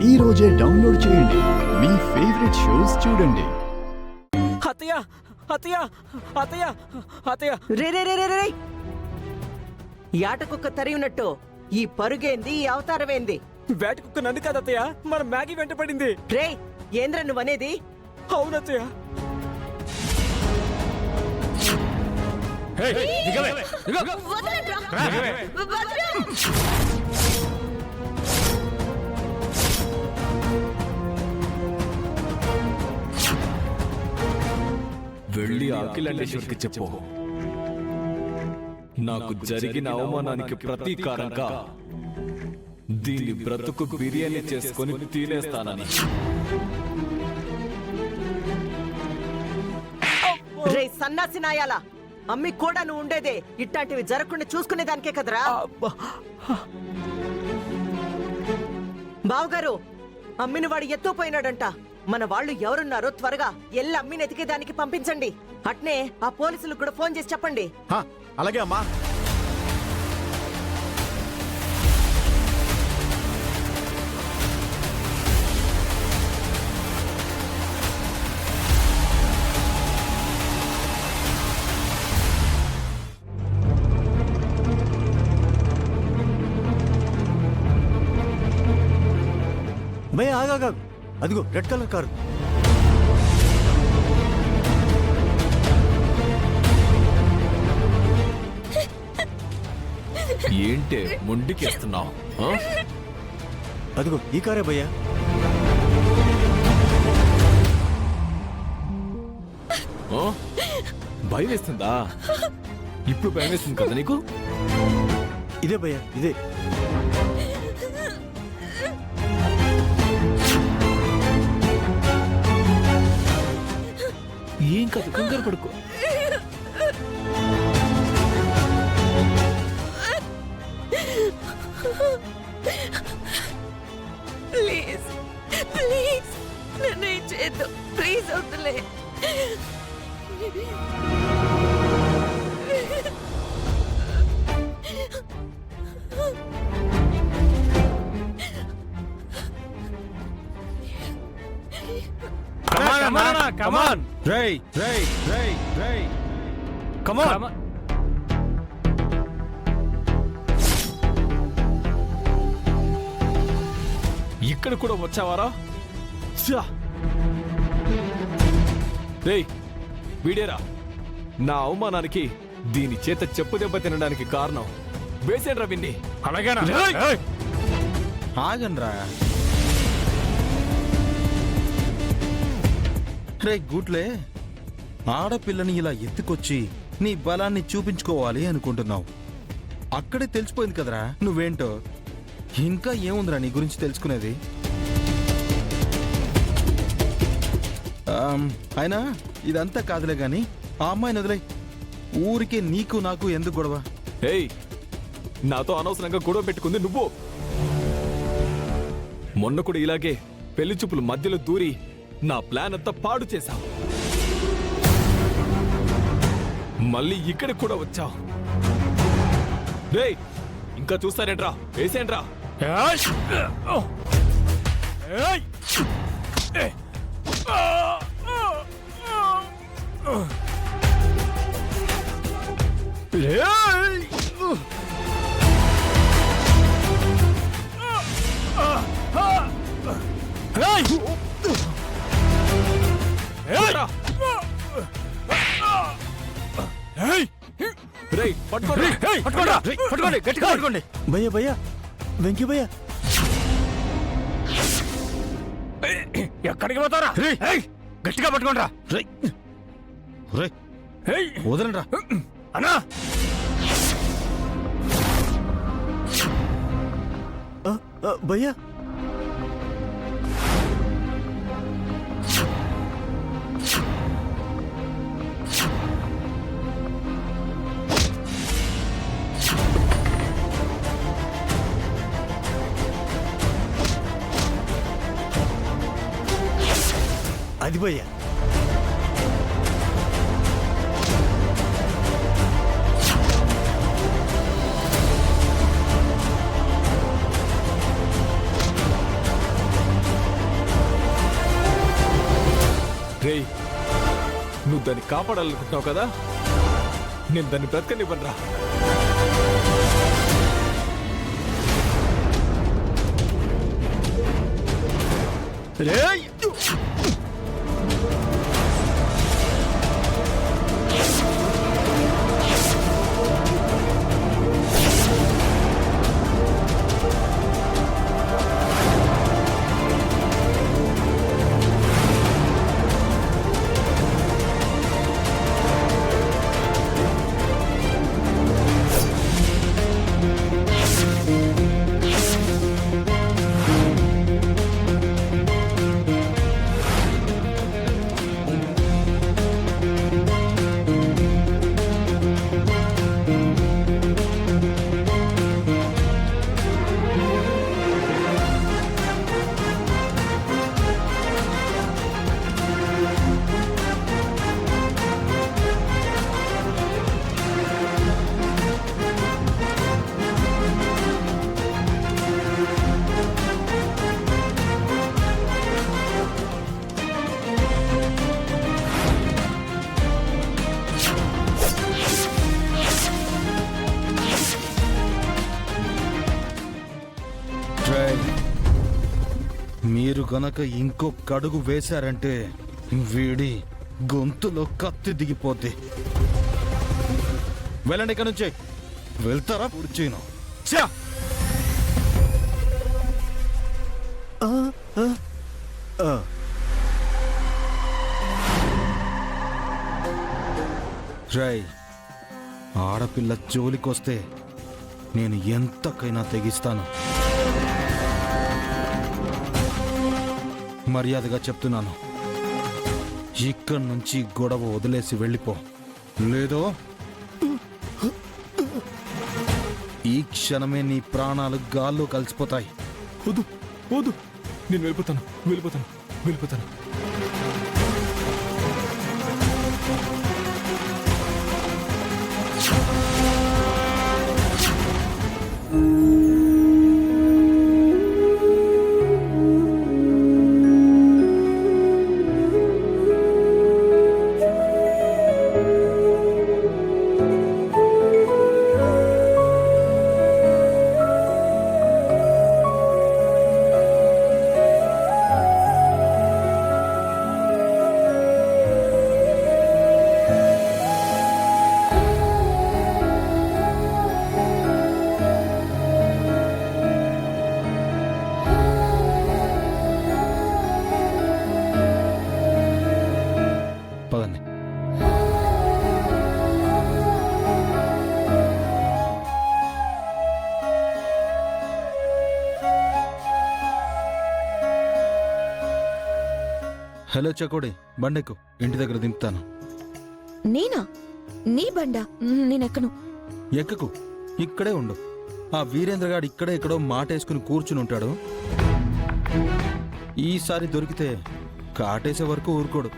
ఈ రోజే డౌన్లోడ్ చేయండి. మీ ఫేవరెట్ షోస్ చూడండి. అత్తయ్య అత్తయ్య అత్తయ్య అత్తయ్య రే రే రే రే రే ఈ ఆటకుక్క తరిగినట్టు ఈ పరుగేంది, ఈ అవతారమేంది? వేట కుక్క నన్ను కాదు అత్తయ్య, మన మ్యాగీ వెంట పడింది. రే ఏంద్ర నువ్వనేది? అవునత్తయ్య. వెళ్ళి అఖిలేశ్వర్కి చెప్పు, నాకు జరిగిన అవమానానికి ప్రతీకారంగా దీని బ్రతుకు బిర్యానీ చేసుకొని తినేస్తానని. రే సన్నాసి నాయాల, అమ్మి కూడా నువ్వు ఉండేదే ఇట్లాంటివి జరగకుండా చూసుకునేదానికే కదరా. బావగారు, అమ్మిని వాడు ఎత్తుపోయినాడంట. మన వాళ్ళు ఎవరున్నారో త్వరగా ఎల్లి అమ్మిని ఎతికేదానికి పంపించండి. అట్నే ఆ పోలీసులకు కూడా ఫోన్ చేసి చెప్పండి. అలాగే అమ్మా. భయ ఆగా, అదిగో రెడ్ కలర్ కారు. ఏంటే మొండికేస్తున్నావు? అదిగో ఈ కారే భయ్యా. భయం వేస్తుందా? ఇప్పుడు భయం వేస్తుంది కదా నీకు? ఇదే భయ్యా, ఇదే. ఏం కాదు, కంగారు పడుకో. ప్లీజ్ ప్లీజ్ నన్ను ఏం చేయొద్దు, ప్లీజ్ వద్దులే. Come on. Ray. Come on. ఇక్కడ కూడా వచ్చావారా? రేయ్, వీడేరా నా అవమానానికి దీని చేత చెప్పు దెబ్బ తినడానికి కారణం. వేసేండ్రా విన్ని. అలాగేనా? ఆగండ్రా. రే గూట్లే, ఆడపిల్లని ఇలా ఎత్తుకొచ్చి నీ బలాన్ని చూపించుకోవాలి అనుకుంటున్నావు. అక్కడే తెలిసిపోయింది కదరా నువ్వేంటో. ఇంకా ఏముందిరా నీ గురించి తెలుసుకునేది? అయినా ఇదంతా కాదులే గాని ఆ అమ్మాయిని వదిలే. ఊరికే నీకు నాకు ఎందుకు గొడవ? ఏయ్, నాతో అనవసరంగా గొడవ పెట్టుకుంది నువ్వు. మొన్న కూడా ఇలాగే పెళ్లి చూపులు మధ్యలో దూరి నా ప్లాన్ అంతా పాడు చేశావు. మళ్ళీ ఇక్కడికి కూడా వచ్చావు. రేయ్, ఇంకా చూస్తారేంట్రా? వేసేంట్రా. పట్టుకోండి, గట్టిగా పట్టుకోండి. భయ్యా భయ్యా, వెంకీ భయ్యా. ఎక్కడికి పోతారా? గట్టిగా పట్టుకోండి రా. వదలండ్రా అన్నా. భయ్యా, అది భయ్యా. నువ్వు దాన్ని కాపాడాలనుకుంటున్నావు కదా, నేను దాన్ని బ్రతకనివ్వనురా. రేయ్! రేయ్, మీరు గనక ఇంకొక అడుగు వేశారంటే వీడి గొంతులో కత్తి దిగిపోద్ది. వెళ్ళండి ఇక్కడి నుంచి. వెళ్తారా పూర్చేను. ఛా! రేయ్, ఆడపిల్ల జోలికొస్తే నేను ఎంతకైనా తెగిస్తాను. మర్యాదగా చెప్తున్నాను, ఇక్కడి నుంచి గొడవ వదిలేసి వెళ్ళిపో. లేదో ఈ క్షణమే నీ ప్రాణాలు గాల్లో కలిసిపోతాయి. వద్దు వద్దు, నేను వెళ్ళిపోతాను వెళ్ళిపోతాను వెళ్ళిపోతాను. పదండి. హలో చకోడి, బండెక్కు, ఇంటి దగ్గర దింపుతాను. నేనా? నీ బండా? నేనెక్కను. ఎక్కకు, ఇక్కడే ఉండు. ఆ వీరేంద్రగాడు ఇక్కడే ఎక్కడో మాటేసుకుని కూర్చుని ఉంటాడు. ఈసారి దొరికితే కాటేసే వరకు ఊరుకోడు.